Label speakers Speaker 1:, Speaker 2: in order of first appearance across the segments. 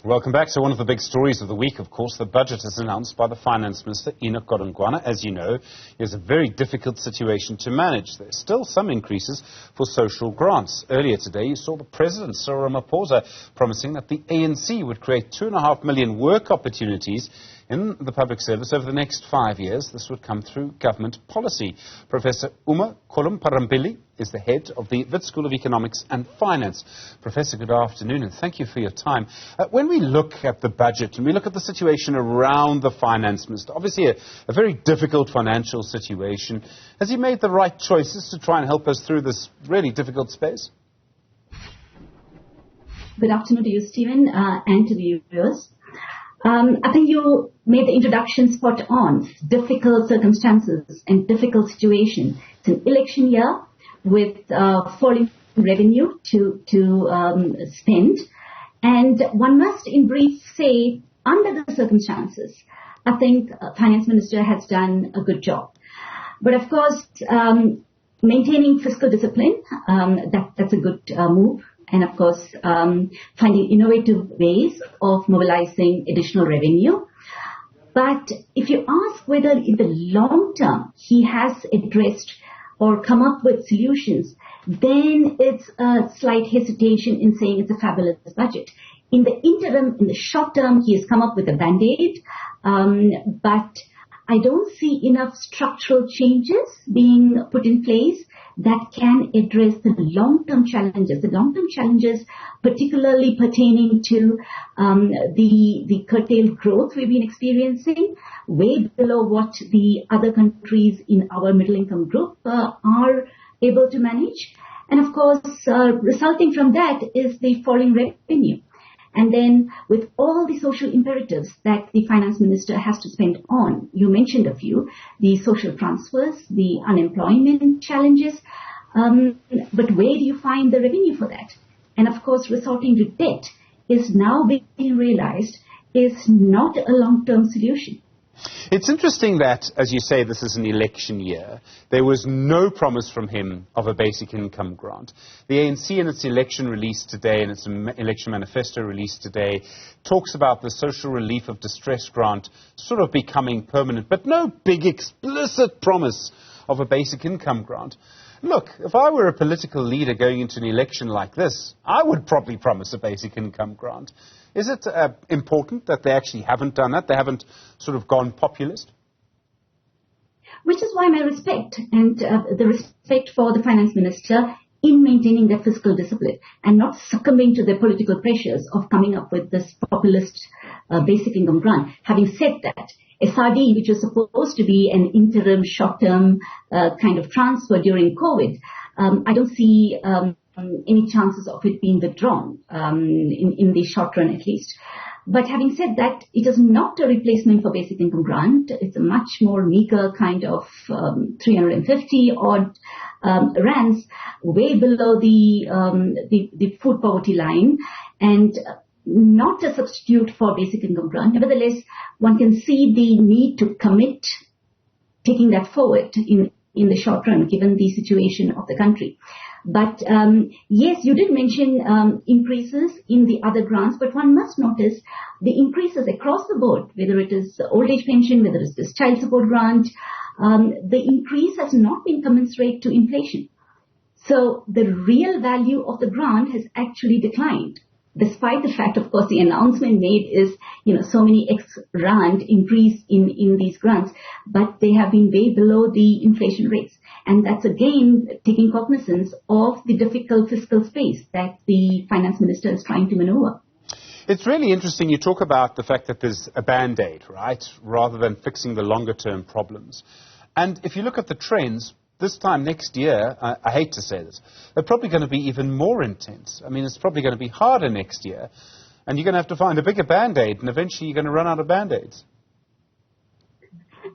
Speaker 1: Welcome back. So one of the big stories of the week, of course, the budget is announced by the Finance Minister Enoch Godongwana. As you know, it's a very difficult situation to manage. There's still some increases for social grants. Earlier today, you saw the President, Cyril Ramaphosa, promising that the ANC would create 2.5 million work opportunities in the public service over the next 5 years. This would come through government policy. Professor Kollamparambil is the head of the Wits School of Economics and Finance. Professor, good afternoon, and thank you for your time. When we look at the budget and we look at the situation around the Finance Minister, obviously a very difficult financial situation, has he made the right choices to try and help us through this really difficult space?
Speaker 2: Good afternoon to you, Stephen, and to the viewers. I think you made the introduction spot on. Difficult circumstances and difficult situation. It's an election year with falling revenue to spend. And one must in brief say, under the circumstances, I think Finance Minister has done a good job. But of course, maintaining fiscal discipline, that's a good move. And of course, finding innovative ways of mobilizing additional revenue. But if you ask whether in the long term he has addressed or come up with solutions, then it's a slight hesitation in saying it's a fabulous budget. In the interim, in the short term, he has come up with a band-aid, but I don't see enough structural changes being put in place that can address the long-term challenges, particularly pertaining to the curtailed growth we've been experiencing, way below what the other countries in our middle-income group are able to manage. And of course, resulting from that is the falling revenue. And then with all the social imperatives that the Finance Minister has to spend on, you mentioned a few, the social transfers, the unemployment challenges, but where do you find the revenue for that? And of course, resorting to debt is now being realized is not a long-term solution.
Speaker 1: It's interesting that, as you say, this is an election year. There was no promise from him of a basic income grant. The ANC in its election release today, and its election manifesto released today, talks about the social relief of distress grant sort of becoming permanent, but no big explicit promise of a basic income grant. Look, if I were a political leader going into an election like this, I would probably promise a basic income grant. Is it important that they actually haven't done that? They haven't sort of gone populist?
Speaker 2: Which is why my respect and the respect for the Finance Minister in maintaining their fiscal discipline and not succumbing to the political pressures of coming up with this populist basic income grant. Having said that, SRD, which was supposed to be an interim short-term kind of transfer during COVID, I don't see any chances of it being withdrawn in the short run at least. But having said that, it is not a replacement for basic income grant. It's a much more meager kind of 350 odd rands, way below the food poverty line, and not a substitute for basic income grant. Nevertheless, one can see the need to commit taking that forward in the short run, given the situation of the country. But yes, you did mention increases in the other grants, but one must notice the increases across the board, whether it is old age pension, whether it's this child support grant, the increase has not been commensurate to inflation. So the real value of the grant has actually declined, despite the fact, of course, the announcement made is, so many X-rand increase in these grants, but they have been way below the inflation rates. And that's again taking cognizance of the difficult fiscal space that the Finance Minister is trying to maneuver.
Speaker 1: It's really interesting. You talk about the fact that there's a band-aid, right, rather than fixing the longer-term problems. And if you look at the trends, this time next year, I hate to say this, they're probably going to be even more intense. I mean, it's probably going to be harder next year. And you're going to have to find a bigger band-aid, and eventually you're going to run out of band-aids.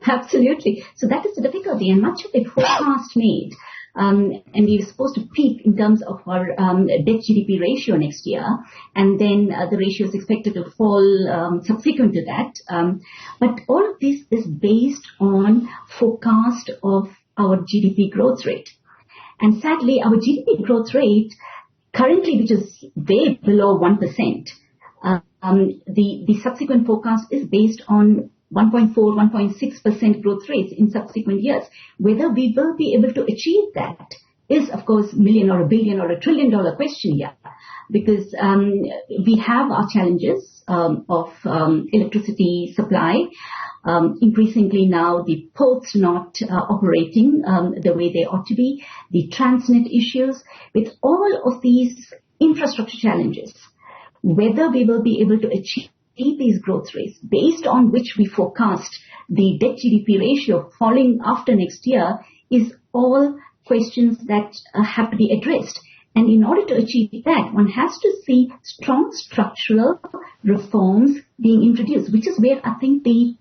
Speaker 2: Absolutely. So that is the difficulty, and much of the forecast made, and we're supposed to peak in terms of our debt-GDP ratio next year, and then the ratio is expected to fall subsequent to that. But all of this is based on forecast of our GDP growth rate. And sadly, our GDP growth rate currently, which is way below 1%, the subsequent forecast is based on 1.4, 1.6% growth rates in subsequent years. Whether we will be able to achieve that is, of course, million or a billion or a $1 trillion question here, because we have our challenges of electricity supply. Increasingly now, the ports not operating the way they ought to be, the transnet issues. With all of these infrastructure challenges, whether we will be able to achieve these growth rates based on which we forecast the debt-GDP ratio falling after next year is all questions that have to be addressed. And in order to achieve that, one has to see strong structural reforms being introduced, which is where I think the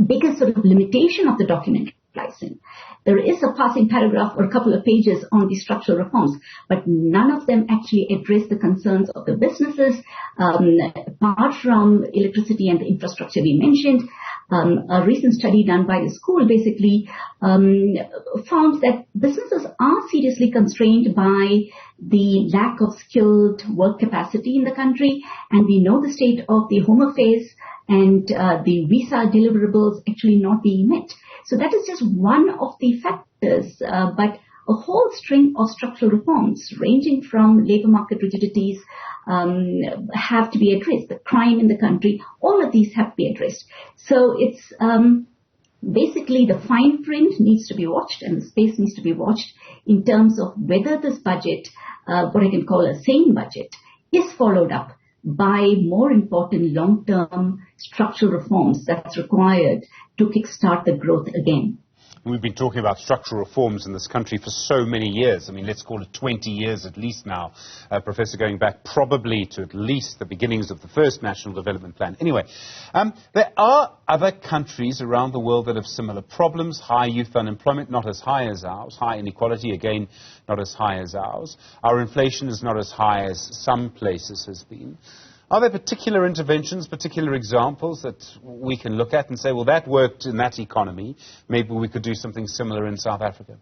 Speaker 2: biggest sort of limitation of the document lies in. There is a passing paragraph or a couple of pages on the structural reforms, but none of them actually address the concerns of the businesses, apart from electricity and the infrastructure we mentioned. A recent study done by the school basically found that businesses are seriously constrained by the lack of skilled work capacity in the country, and we know the state of the Home Affairs and the visa deliverables actually not being met. So that is just one of the factors, but a whole string of structural reforms ranging from labor market rigidities have to be addressed. The crime in the country, all of these have to be addressed. So it's basically the fine print needs to be watched and the space needs to be watched in terms of whether this budget, what I can call a sane budget, is followed up by more important long-term structural reforms that's required to kickstart the growth again.
Speaker 1: We've been talking about structural reforms in this country for so many years. I mean, let's call it 20 years at least now, Professor, going back probably to at least the beginnings of the first National Development Plan. Anyway, there are other countries around the world that have similar problems. High youth unemployment, not as high as ours. High inequality, again, not as high as ours. Our inflation is not as high as some places has been. Are there particular interventions, particular examples that we can look at and say, well, that worked in that economy, maybe we could do something similar in South Africa?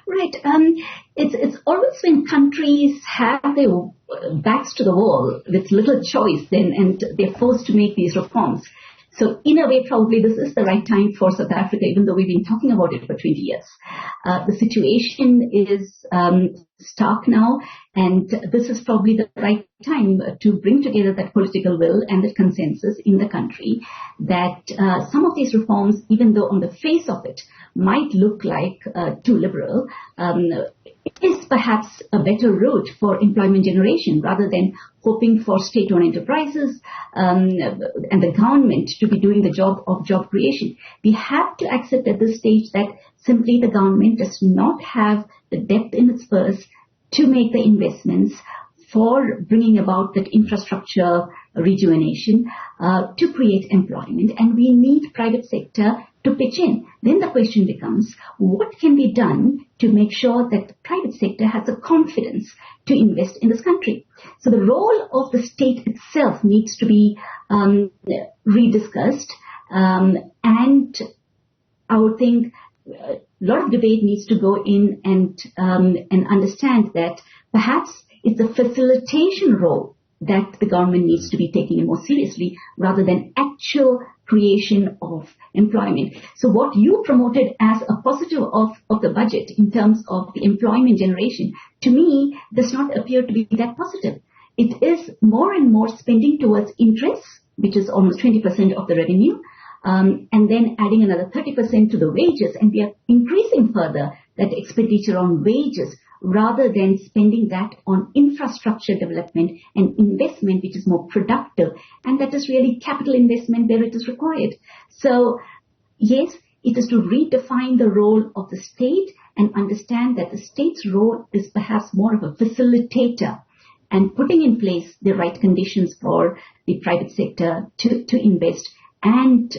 Speaker 2: Right. It's always when countries have their backs to the wall with little choice then, and they're forced to make these reforms. So in a way, probably this is the right time for South Africa, even though we've been talking about it for 20 years. The situation is stark now, and this is probably the right time to bring together that political will and that consensus in the country that some of these reforms, even though on the face of it might look like too liberal, is perhaps a better route for employment generation rather than hoping for state-owned enterprises and the government to be doing the job of job creation. We have to accept at this stage that simply the government does not have the depth in its purse to make the investments for bringing about that infrastructure rejuvenation to create employment, and we need private sector to pitch in. Then the question becomes, what can be done to make sure that the private sector has the confidence to invest in this country? So the role of the state itself needs to be rediscussed, and I would think a lot of debate needs to go in and understand that perhaps it's the facilitation role that the government needs to be taking more seriously rather than actual creation of employment. So what you promoted as a positive of the budget in terms of the employment generation, to me, does not appear to be that positive. It is more and more spending towards interest, which is almost 20% of the revenue, and then adding another 30% to the wages, and we are increasing further that expenditure on wages rather than spending that on infrastructure development and investment which is more productive, and that is really capital investment where it is required. So yes, it is to redefine the role of the state and understand that the state's role is perhaps more of a facilitator and putting in place the right conditions for the private sector to invest and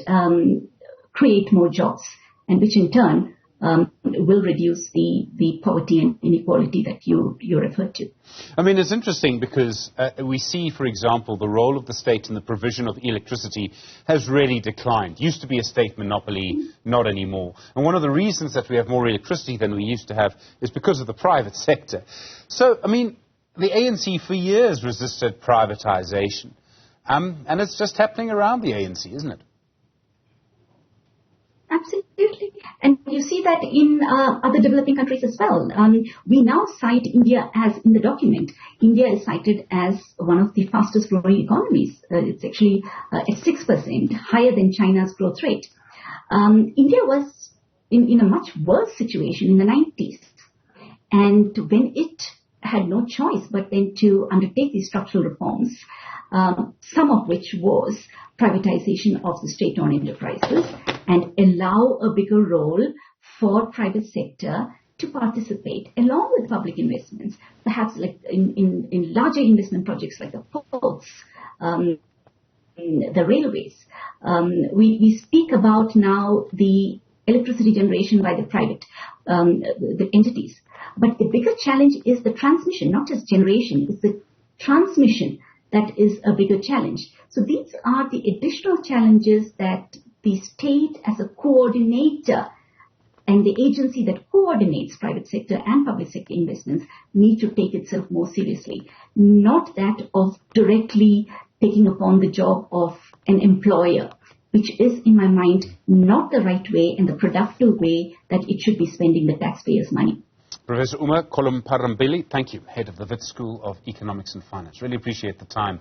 Speaker 2: create more jobs, and which in turn will reduce the poverty and inequality that you referred to.
Speaker 1: I mean, it's interesting because we see, for example, the role of the state in the provision of electricity has really declined. Used to be a state monopoly, not anymore. And one of the reasons that we have more electricity than we used to have is because of the private sector. So, I mean, The ANC for years resisted privatization, and it's just happening around the ANC, isn't it?
Speaker 2: Absolutely. And you see that in other developing countries as well. We now cite India as, in the document, India is cited as one of the fastest growing economies. It's actually at 6%, higher than China's growth rate. India was in a much worse situation in the 90s. And when it had no choice but then to undertake these structural reforms, some of which was privatization of the state-owned enterprises and allow a bigger role for private sector to participate along with public investments, perhaps like in larger investment projects like the ports, the railways. We speak about now the electricity generation by the private the entities. But the bigger challenge is the transmission, not just generation, it's the transmission that is a bigger challenge. So these are the additional challenges that the state as a coordinator and the agency that coordinates private sector and public sector investments need to take itself more seriously. Not that of directly taking upon the job of an employer, which is, in my mind, not the right way and the productive way that it should be spending the taxpayers' money.
Speaker 1: Professor Uma Kollamparambil, thank you, head of the Wits School of Economics and Finance. Really appreciate the time.